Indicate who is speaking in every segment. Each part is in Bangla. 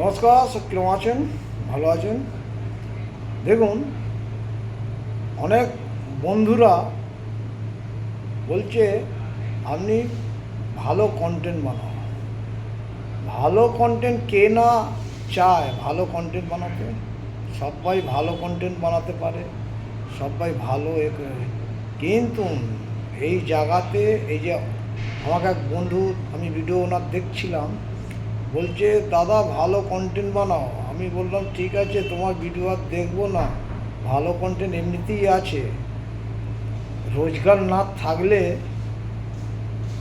Speaker 1: নমস্কার, কিরম আছেন? ভালো আছেন? দেখুন, অনেক বন্ধুরা বলছে আপনি ভালো কন্টেন্ট বানাও। ভালো কন্টেন্ট কে না চায় ভালো কন্টেন্ট বানাতে? সবাই ভালো কন্টেন্ট বানাতে পারে, সবাই ভালো করে। কিন্তু এই জায়গাতে এই যে আমাকে এক বন্ধু, আমি ভিডিও ওনার দেখছিলাম, বলছে দাদা ভালো কন্টেন্ট বানাও। আমি বললাম ঠিক আছে, তোমার ভিডিও আর দেখবো না, ভালো কন্টেন্ট এমনিতেই আছে। রোজগার না থাকলে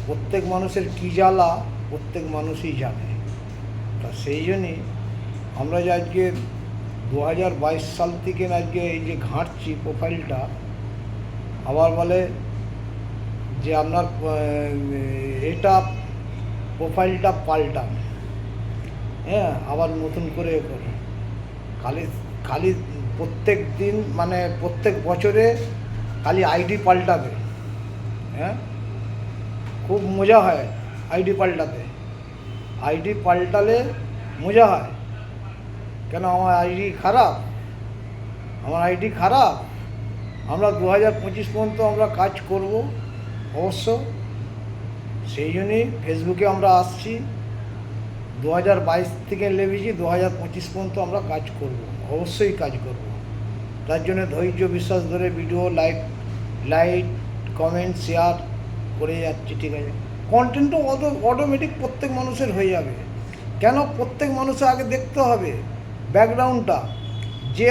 Speaker 1: প্রত্যেক মানুষের কী জ্বালা প্রত্যেক মানুষই জানে। তা সেই জন্যই আমরা যে আজকে 2022 সাল থেকে আজকে এই যে ঘাঁটছি প্রোফাইলটা, আবার বলে যে আপনার এটা প্রোফাইলটা পাল্টান, হ্যাঁ, আবার নতুন করে করে খালি খালি প্রত্যেক দিন, মানে প্রত্যেক বছরে খালি আইডি পাল্টাবে। হ্যাঁ, খুব মজা হয় আইডি পাল্টাতে। আইডি পাল্টালে মজা হয় কেন? আমার আইডি খারাপ? আমার আইডি খারাপ? আমরা 2025 পর্যন্ত আমরা কাজ করব অবশ্য। সেই জন্যই ফেসবুকে আমরা আসছি। 2022 থেকে লেগেছি, 2025 পর্যন্ত আমরা কাজ করব, অবশ্যই কাজ করব। তার জন্য ধৈর্য বিশ্বাস ধরে ভিডিও লাইক কমেন্ট শেয়ার করে যাচ্ছি, ঠিক আছে? কন্টেন্টও অটোমেটিক প্রত্যেক মানুষের হয়ে যাবে। কেন? প্রত্যেক মানুষের আগে দেখতে হবে ব্যাকগ্রাউন্ডটা, যে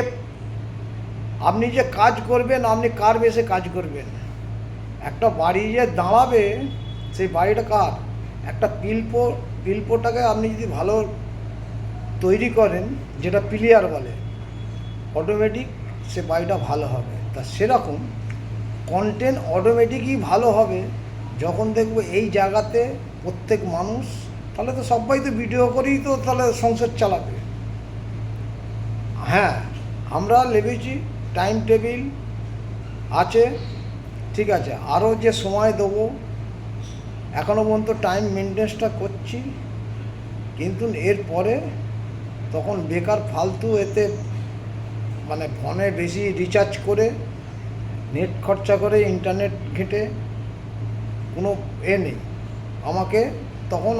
Speaker 1: আপনি যে কাজ করবেন আপনি কার বেসে কাজ করবেন। একটা বাড়ি যে দাঁড়াবে, সেই বাড়িটা কার? একটা পিলপোটাকে আপনি যদি ভালো তৈরি করেন, যেটা পিলিয়ার বলে, অটোমেটিক সে বাড়িটা ভালো হবে। তা সেরকম কন্টেন্ট অটোমেটিকই ভালো হবে যখন দেখবো এই জায়গাতে প্রত্যেক মানুষ, তাহলে তো সবাই তো ভিডিও করেই তো তাহলে সংসার চালাবে। হ্যাঁ, আমরা লেগেছি, টাইম টেবিল আছে, ঠিক আছে, আরও যে সময় দেবো, এখনও পর্যন্ত টাইম মেনটেন্সটা করছি। কিন্তু এরপরে তখন বেকার ফালতু এতে, মানে ফোনে বেশি রিচার্জ করে, নেট খরচা করে, ইন্টারনেট ঘেঁটে কোনো নেই। আমাকে তখন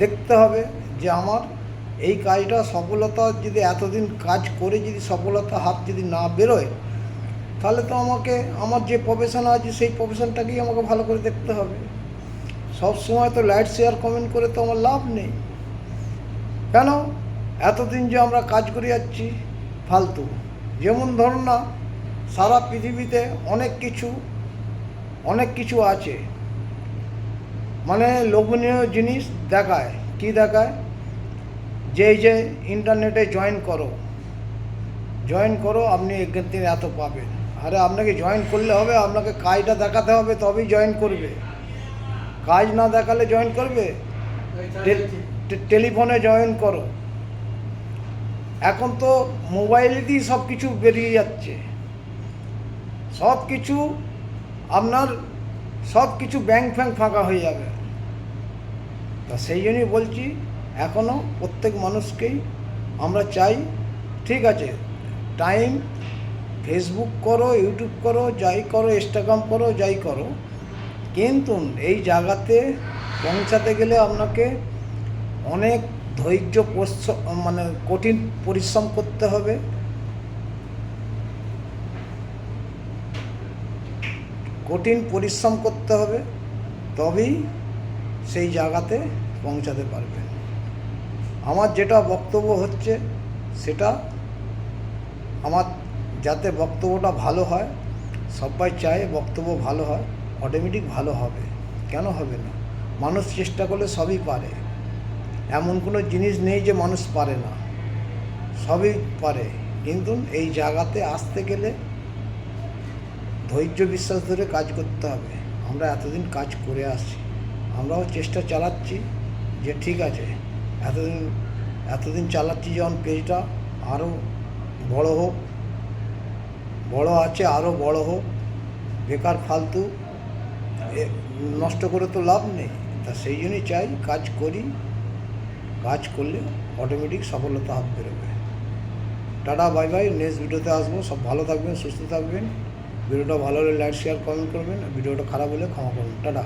Speaker 1: দেখতে হবে যে আমার এই কাজটা সফলতা, যদি এতদিন কাজ করে যদি সফলতা হাত যদি না বেরোয়, তাহলে তো আমাকে আমার যে প্রফেশন আছে সেই প্রফেশনটাকেই আমাকে ভালো করে দেখতে হবে। সব সময় তো লাইক শেয়ার কমেন্ট করে তো আমার লাভ নেই। কেন? এতদিন যে আমরা কাজ করে যাচ্ছি ফালতু। যেমন ধরুন না, সারা পৃথিবীতে অনেক কিছু আছে, মানে লোভনীয় জিনিস দেখায়। কি দেখায়? যে ইন্টারনেটে জয়েন করো, আপনি এখান থেকে এত পাবেন। আরে আপনাকে জয়েন করলে হবে? আপনাকে কাজটা দেখাতে হবে, তবেই জয়েন করবে। কাজ না দেখালে জয়েন করবে? টেলিফোনে জয়েন করো। এখন তো মোবাইলেতেই সব কিছু বেরিয়ে যাচ্ছে, সব কিছু আপনার, সব কিছু ব্যাংক ফাঁকা হয়ে যাবে। তা সেই জন্যই বলছি, এখনও প্রত্যেক মানুষকেই আমরা চাই, ঠিক আছে, টাইম ফেসবুক করো, ইউটিউব করো, যাই করো, ইনস্টাগ্রাম করো, যাই করো, কিন্তু এই জায়গাতে পৌঁছাতে গেলে আপনাকে অনেক ধৈর্য, মানে কঠিন পরিশ্রম করতে হবে। কঠিন পরিশ্রম করতে হবে, তবেই সেই জায়গাতে পৌঁছাতে পারবে। আমার যেটা বক্তব্য হচ্ছে, সেটা আমার যাতে বক্তব্যটা ভালো হয়, সবাই চায় বক্তব্য ভালো হয়, অটোমেটিক ভালো হবে। কেন হবে না? মানুষ চেষ্টা করলে সবই পারে। এমন কোনো জিনিস নেই যে মানুষ পারে না, সবই পারে। কিন্তু এই জায়গাতে আসতে গেলে ধৈর্য বিশ্বাস ধরে কাজ করতে হবে। আমরা এতদিন কাজ করে আসছি, আমরাও চেষ্টা চালাচ্ছি যে ঠিক আছে, এতদিন চালাচ্ছি যখন পেজটা আরও বড় হোক, বড় আছে, আরও বড় হোক। বেকার ফালতু নষ্ট করে তো লাভ নেই। তা সেই জন্যই চাই কাজ করি, কাজ করলে অটোমেটিক সফলতা হাত বেরোবে। Tata, bye bye. নেক্সট ভিডিওতে আসবো। সব ভালো থাকবেন, সুস্থ থাকবেন। ভিডিওটা ভালো হলে লাইক, শেয়ার, কমেন্ট করবেন। ভিডিওটা খারাপ হলে ক্ষমা করবেন। টাটা।